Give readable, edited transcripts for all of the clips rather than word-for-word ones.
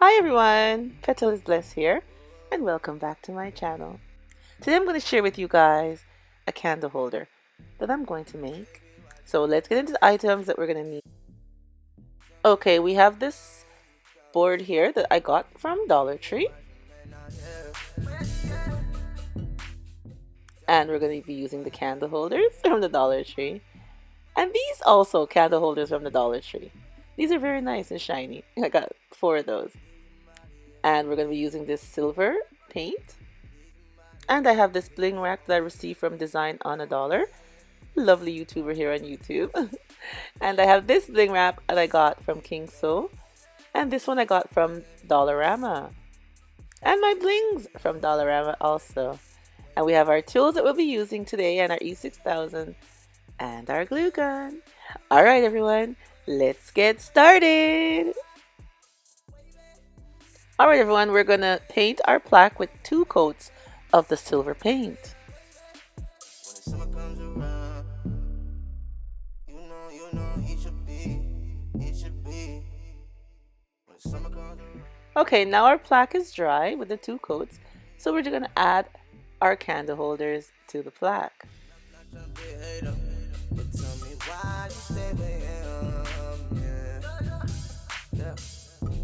Hi everyone, Petal is Bless here, and welcome back to my channel. Today I'm going to share with you guys a candle holder that I'm going to make. So let's get into the items that we're going to need. Okay, we have this board here that I got from Dollar Tree. And we're going to be using the candle holders from the Dollar Tree. And these also candle holders from the Dollar Tree. These are very nice and shiny. I got 4 of those. And we're going to be using this silver paint. And I have this bling rack that I received from Design on a Dollar. Lovely YouTuber here on YouTube. And I have this bling wrap that I got from King So. And this one I got from Dollarama. And my blings from Dollarama also. And we have our tools that we'll be using today and our E6000 and our glue gun. Alright everyone, let's get started! Alright everyone, we're going to paint our plaque with 2 coats of the silver paint. Okay, now our plaque is dry with the 2 coats, so we're just going to add our candle holders to the plaque.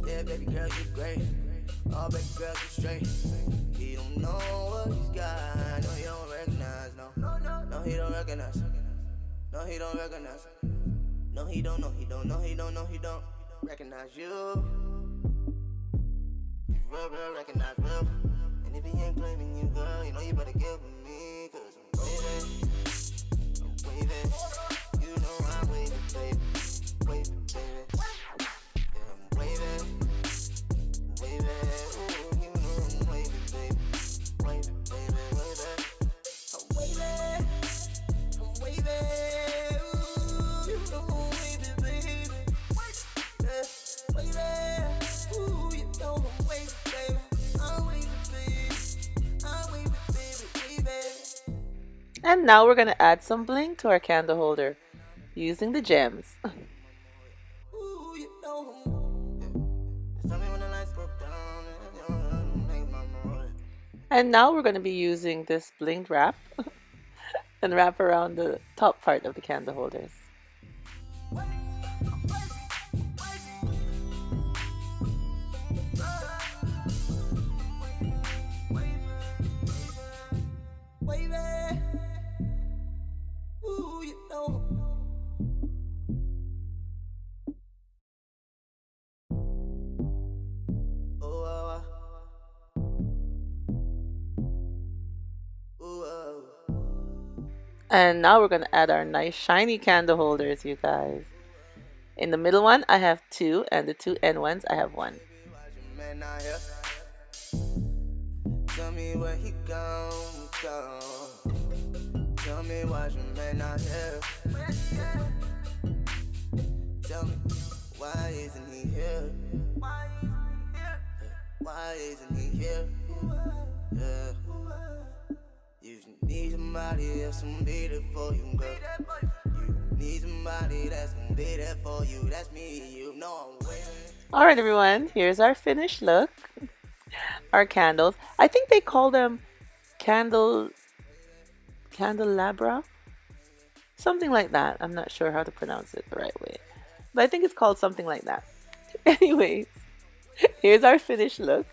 Yeah, baby girl, you great. Oh, baby girl, you straight. He don't know what he's got. No, he don't recognize. No, he don't recognize. No, he don't recognize. No, he don't recognize you. Real recognize real. And if he ain't claiming you, girl, you know you better get with me. Cause I'm waving. You know I'm waving, baby. Waving, baby. And now we're going to add some bling to our candle holder using the gems. And now we're going to be using this blinged wrap and wrap around the top part of the candle holders. And now we're going to add our nice shiny candle holders, you guys. In the middle one, I have 2, and the 2 end ones, I have 1. Tell me where he gone. Tell me why your man not here. Tell me, why isn't he here? Why isn't he here? Yeah. You need somebody that's gonna be there for you, girl. You need somebody that's gonna be there for you. That's me, you know I'm waiting. Alright everyone, here's our finished look. Our candles. I think they call them candelabra? Something like that. I'm not sure how to pronounce it the right way. But I think it's called something like that. Anyways, here's our finished look.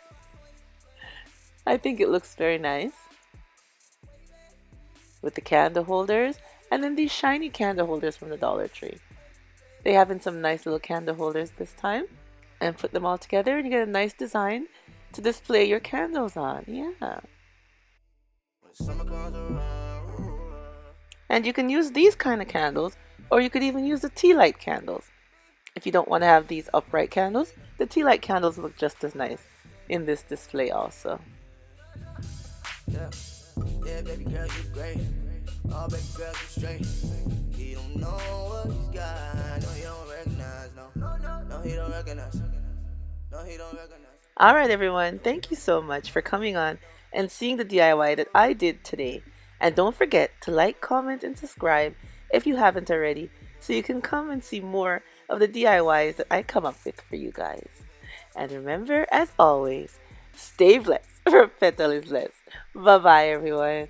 I think it looks very nice. With the candle holders and then these shiny candle holders from the Dollar Tree. They have in some nice little candle holders this time, and put them all together and you get a nice design to display your candles on. Yeah. And you can use these kind of candles, or you could even use the tea light candles. If you don't want to have these upright candles, the tea light candles look just as nice in this display also. Yeah. Yeah, baby girl, you great. Oh, baby girl, you straight. He don't know what he's got. No, he don't recognize. No, he don't recognize. No, he don't recognize. Alright everyone, thank you so much for coming on and seeing the DIY that I did today. And don't forget to like, comment, and subscribe if you haven't already, so you can come and see more of the DIYs that I come up with for you guys. And remember, as always, stay blessed. For Petal is less. Bye bye, everyone.